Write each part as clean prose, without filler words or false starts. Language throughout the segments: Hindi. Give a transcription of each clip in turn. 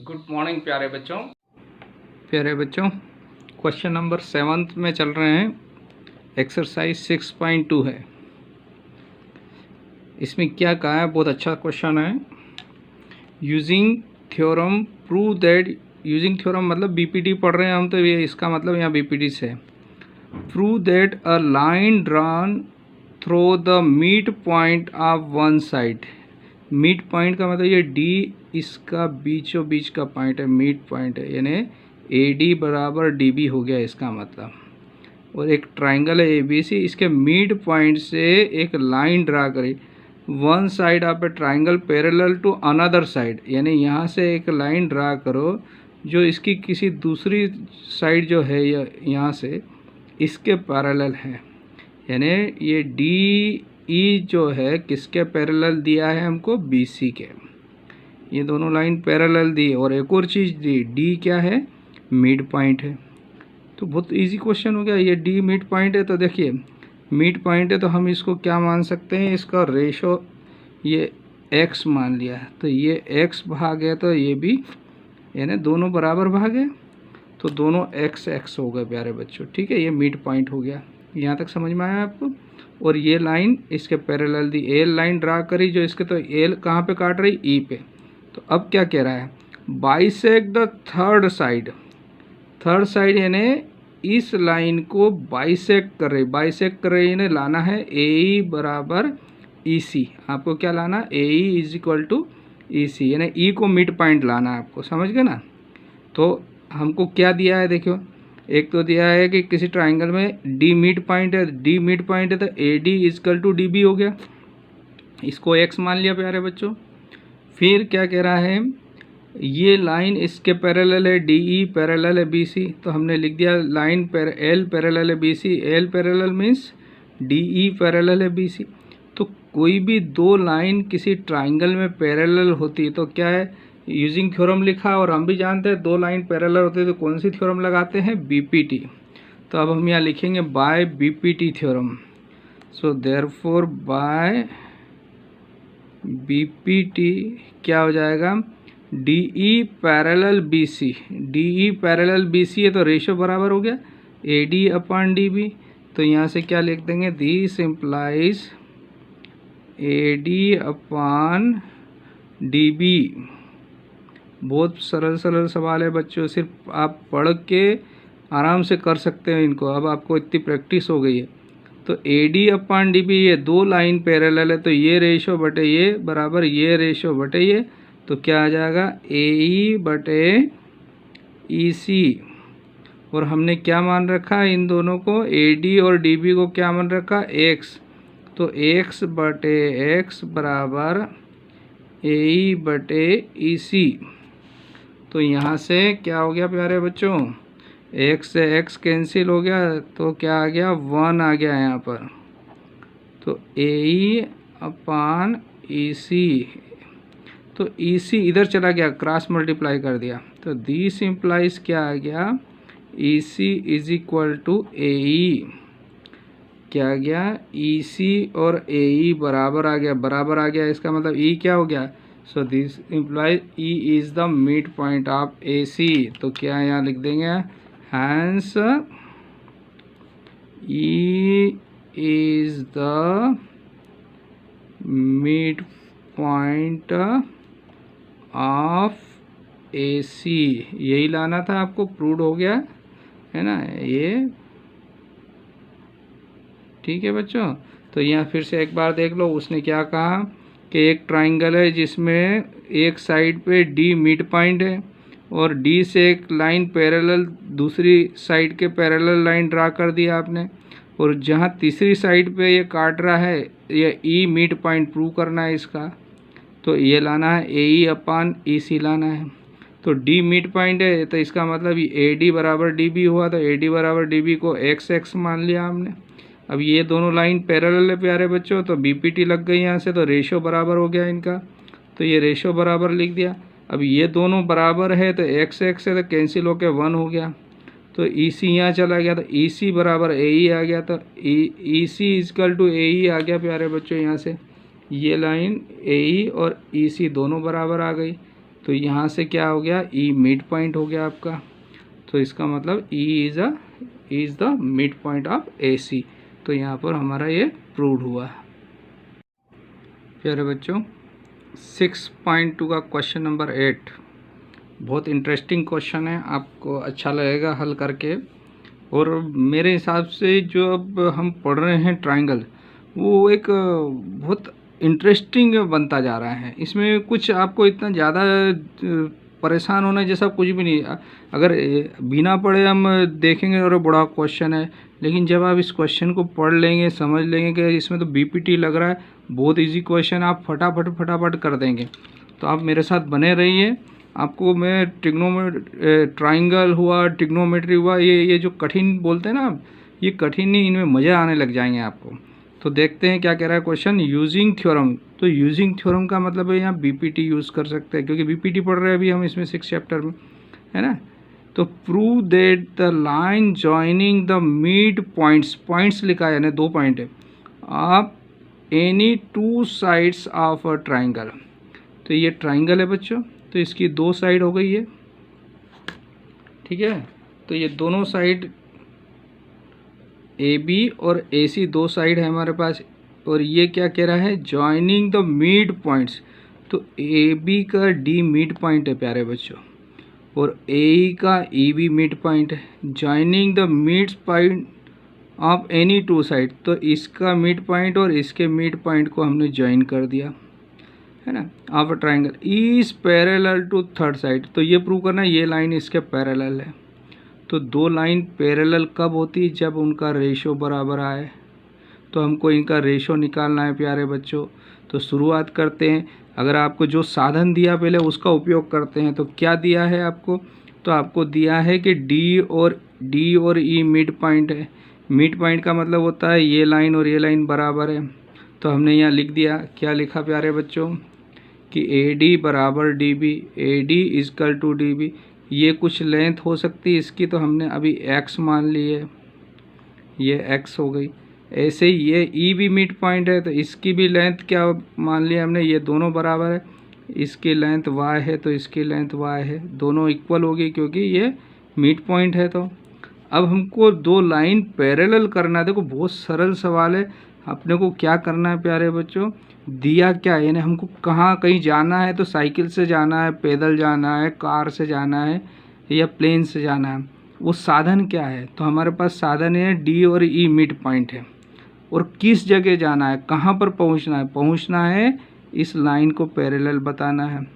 गुड मॉर्निंग प्यारे बच्चों क्वेश्चन नंबर 7 में चल रहे हैं। एक्सरसाइज 6.2 है। इसमें क्या कहा है, बहुत अच्छा क्वेश्चन है। Using theorem prove that, using theorem मतलब बीपीटी पढ़ रहे हैं हम, तो ये इसका मतलब यहाँ बीपीटी से prove that a line drawn through the mid point of one side. Mid point का मतलब ये डी इसका बीचों बीच का पॉइंट है, मिड पॉइंट है, यानी ए डी बराबर डी बी हो गया इसका मतलब। और एक ट्राइंगल है ए बी सी, इसके मिड पॉइंट से एक लाइन ड्रा करी। One side of a triangle parallel to another side, यानी यहाँ से एक लाइन ड्रा करो जो इसकी किसी दूसरी साइड जो है यहाँ से इसके पैरेलल है। यानी ये डी ई जो है किसके पैरेलल दिया है हमको, बी सी के। ये दोनों लाइन पैरेलल दी, और एक और चीज़ दी, डी क्या है, मिड पॉइंट है। तो बहुत इजी क्वेश्चन हो गया। ये डी मिड पॉइंट है, तो देखिए मिड पॉइंट है तो हम इसको क्या मान सकते हैं, इसका रेशो ये x मान लिया है, तो ये x भाग है, तो ये भी यानी दोनों बराबर भाग है, तो दोनों x हो गए प्यारे बच्चों। ठीक है, ये मिड पॉइंट हो गया। यहाँ तक समझ में आया आपको। और ये लाइन इसके पैरेलल दी, एल लाइन ड्रा करी जो इसके, तो एल कहाँ पे काट रही, ई पे। तो अब क्या कह रहा है, bisect the third side. Third side यानी इस लाइन को बाइसेक्ट कर रही, बाइसेक्ट कर रही यानी लाना है ए ई बराबर ई सी। आपको क्या लाना, ए ई इज इक्वल टू ई सी, यानी ई को मिड पॉइंट लाना है आपको, समझ गए ना। तो हमको क्या दिया है, देखो एक तो दिया है कि किसी ट्राइंगल में डी मिड पॉइंट है, डी मिड पॉइंट है तो A D equal to D B हो गया, इसको एक्स मान लिया प्यारे बच्चों। फिर क्या कह रहा है, ये लाइन इसके पैरेलल है, डी ई पैरेलल है बी सी, तो हमने लिख दिया लाइन एल पैरेलल है B C. L parallel means D E parallel है बी सी। तो कोई भी दो लाइन किसी ट्राइंगल में पैरेलल होती है तो क्या है, यूजिंग थ्योरम लिखा, और हम भी जानते हैं दो लाइन पैरेलल होती है तो कौन सी थ्योरम लगाते हैं, बीपीटी। तो अब हम यहाँ लिखेंगे by BPT theorem. So therefore by BPT क्या हो जाएगा, D E parallel B C. D E parallel B C है तो रेशो बराबर हो गया A D upon D B. तो यहाँ से क्या लिख देंगे, this implies A D upon D B. बहुत सरल सरल सवाल है बच्चों, सिर्फ आप पढ़ के आराम से कर सकते हैं इनको। अब आपको इतनी प्रैक्टिस हो गई है। तो A D upon D B, ये दो लाइन पैरेलल है तो ये रेशो बटे ये बराबर ये रेशो बटे ये, तो क्या आ जाएगा, ए ई बटे ई सी। और हमने क्या मान रखा इन दोनों को, ए डी और डी बी को क्या मान रखा, एक्स। तो एक्स बटे एक्स बराबर ए ई बटे ई सी। तो यहाँ से क्या हो गया प्यारे बच्चों, x से x कैंसिल हो गया, तो क्या आ गया, 1 आ गया यहाँ पर। तो ए ई अपान ई सी, तो ई सी इधर चला गया, क्रॉस मल्टीप्लाई कर दिया, तो दिस इम्प्लाइज क्या आ गया, ई सी इज इक्वल टू ए ई। क्या आ गया, ई सी और ए ई बराबर आ गया, बराबर आ गया, इसका मतलब ई क्या हो गया, so this implies E is the mid point of A C. तो क्या यहाँ लिख देंगे, hence E is the mid point of A C. यही लाना था आपको, प्रूव हो गया है ना ये। ठीक है बच्चों, तो यहाँ फिर से एक बार देख लो, उसने क्या कहा कि एक ट्राइंगल है जिसमें एक साइड पे डी मिड पॉइंट है और डी से एक लाइन पैरेलल दूसरी साइड के पैरेलल लाइन ड्रा कर दिया आपने, और जहाँ तीसरी साइड पे ये काट रहा है ये ई मिड पॉइंट प्रूव करना है इसका। तो ये लाना है ए ई अपान ई सी लाना है। तो डी मिड पॉइंट है तो इसका मतलब ए डी बराबर डी बी हुआ, तो ए डी बराबर डी बी को एक्स एक्स मान लिया हमने। अब ये दोनों लाइन पैरेलल है प्यारे बच्चों, तो बीपीटी लग गई यहाँ से, तो रेशो बराबर हो गया इनका, तो ये रेशो बराबर लिख दिया। अब ये दोनों बराबर है तो एक्स एक्स है तो कैंसिल होके 1 हो गया, तो ई सी यहाँ चला गया, तो ई सी बराबर ए ई आ गया, तो ई सी इजकल टू ए ई आ गया प्यारे बच्चों। यहाँ से ये लाइन ए ई और ई सी दोनों बराबर आ गई, तो तो यहाँ से क्या हो गया, ई मिड पॉइंट हो गया आपका। तो इसका मतलब E is the mid point of A C. तो यहाँ पर हमारा ये प्रूव हुआ। प्यारे बच्चों 6.2 का क्वेश्चन नंबर 8 बहुत इंटरेस्टिंग क्वेश्चन है, आपको अच्छा लगेगा हल करके। और मेरे हिसाब से जो अब हम पढ़ रहे हैं ट्रायंगल, वो एक बहुत इंटरेस्टिंग बनता जा रहा है। इसमें कुछ आपको इतना ज़्यादा परेशान होने जैसा कुछ भी नहीं। अगर बिना पढ़े हम देखेंगे और बड़ा क्वेश्चन है, लेकिन जब आप इस क्वेश्चन को पढ़ लेंगे, समझ लेंगे कि इसमें तो बीपीटी लग रहा है, बहुत इजी क्वेश्चन, आप फटाफट कर देंगे। तो आप मेरे साथ बने रहिए। आपको मैं ट्राइंगल हुआ, ट्रिग्नोमेट्री हुआ, ये जो कठिन बोलते हैं ना आप, ये कठिन नहीं, इनमें मज़ा आने लग जाएंगे आपको। तो देखते हैं क्या कह रहा है क्वेश्चन। यूजिंग थ्योरम, तो यूजिंग थ्योरम का मतलब है यहाँ बीपीटी यूज़ कर सकते हैं, क्योंकि बीपीटी पढ़ रहे हैं अभी हम इसमें 6 चैप्टर में, है ना। तो prove that the line joining the mid points, points लिखा है यानी 2 पॉइंट है, आप any 2 sides of a triangle. तो ये ट्राइंगल है बच्चों, तो इसकी 2 साइड हो गई है, ठीक है। तो ये दोनों साइड ए बी और ए सी 2 साइड है हमारे पास। और ये क्या कह रहा है, जॉइनिंग द मिड पॉइंट्स। तो ए बी का डी मिड पॉइंट है प्यारे बच्चों, और ए का ई बी मिड पॉइंट है। Joining the mid point of any 2 side, तो इसका मिड पॉइंट और इसके मिड पॉइंट को हमने ज्वाइन कर दिया, है ना। Of a triangle is parallel to third side. तो ये प्रूव करना है ये लाइन इसके पैरेलल है। तो 2 लाइन पैरेलल कब होती है, जब उनका रेशो बराबर आए। तो हमको इनका रेशो निकालना है प्यारे बच्चों। तो शुरुआत करते हैं। अगर आपको जो साधन दिया पहले उसका उपयोग करते हैं। तो क्या दिया है आपको, तो आपको दिया है कि डी और ई मिड पॉइंट है। मिड पॉइंट का मतलब होता है ये लाइन और ये लाइन बराबर है। तो हमने यहाँ लिख दिया, क्या लिखा प्यारे बच्चों, कि ए डी बराबर D B, A D equal to D B. ये कुछ लेंथ हो सकती है इसकी, तो हमने अभी x मान ली है, ये x हो गई। ऐसे ही ये ई भी मिड पॉइंट है, तो इसकी भी लेंथ क्या मान लिया हमने, ये दोनों बराबर है। इसकी लेंथ y है तो इसकी लेंथ y है, दोनों इक्वल होगी क्योंकि ये मिड पॉइंट है। तो अब हमको 2 लाइन पैरेलल करना है। देखो बहुत सरल सवाल है। अपने को क्या करना है प्यारे बच्चों, दिया क्या है, यानी हमको कहाँ कहीं जाना है, तो साइकिल से जाना है, पैदल जाना है, कार से जाना है, या प्लेन से जाना है, वो साधन क्या है। तो हमारे पास साधन है डी और ई मिड पॉइंट है, और किस जगह जाना है, कहाँ पर पहुँचना है इस लाइन को पैरेलल बताना है।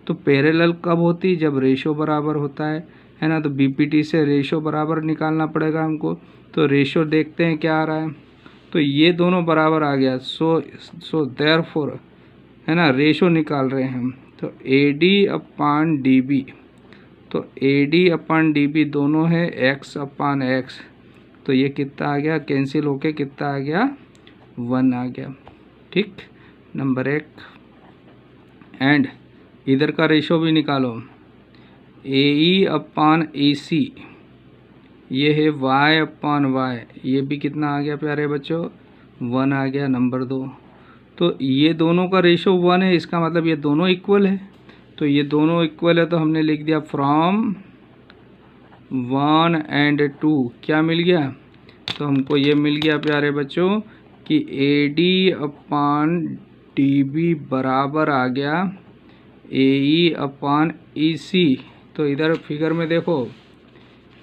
तो पैरेलल कब होती है, जब रेशो बराबर होता है ना। तो बीपीटी से रेशो बराबर निकालना पड़ेगा हमको। तो रेशो देखते हैं क्या आ रहा है, तो ये दोनों बराबर आ गया। सो देयरफॉर, है ना, रेशो निकाल रहे हैं हम। तो A D upon D B, तो A D upon D B दोनों है एक्स अपान एक्स। तो ये कितना आ गया, कैंसिल होके कितना आ गया, 1 आ गया, ठीक। नंबर 1। एंड इधर का रेशो भी निकालो, ए ई अपान ए सी, ये है y अपान y, ये भी कितना आ गया प्यारे बच्चों, 1 आ गया। नंबर 2, तो ये दोनों का रेशो 1 है, इसका मतलब ये दोनों इक्वल है। तो ये दोनों इक्वल है, तो हमने लिख दिया फ्रॉम 1 and 2 क्या मिल गया, तो हमको ये मिल गया प्यारे बच्चों कि A D upon D B बराबर आ गया ए ई अपान ई सी। तो इधर फिगर में देखो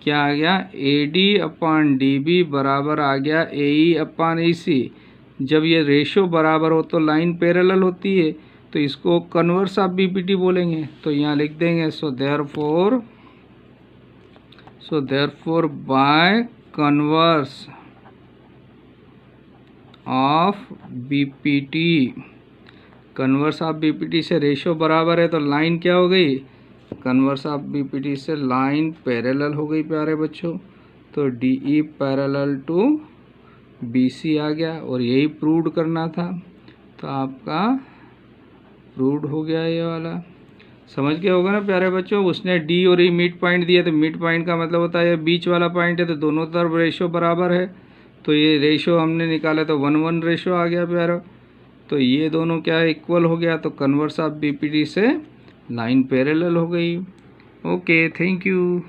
क्या आ गया, A D upon D B बराबर आ गया ए ई अपान ई सी। जब ये रेशो बराबर हो तो लाइन पैरेलल होती है, तो इसको कन्वर्स ऑफ बीपीटी बोलेंगे। तो यहाँ लिख देंगे so therefore by converse of BPT, converse of BPT से रेशो बराबर है तो लाइन क्या हो गई, कन्वर्स ऑफ बीपीटी से लाइन पैरेलल हो गई प्यारे बच्चों। तो D E parallel to B C आ गया, और यही प्रूव करना था। तो आपका प्रूव हो गया ये वाला, समझ गया होगा ना प्यारे बच्चों। उसने डी और ई मिड पॉइंट दिया, तो मिड पॉइंट का मतलब होता है बीच वाला पॉइंट है, तो दोनों तरफ रेशो बराबर है। तो ये रेशो हमने निकाला तो 1:1 रेशो आ गया प्यारा। तो ये दोनों क्या है, इक्वल हो गया। तो कन्वर्स ऑफ बीपीटी से लाइन पैरेलल हो गई। Okay, thank you.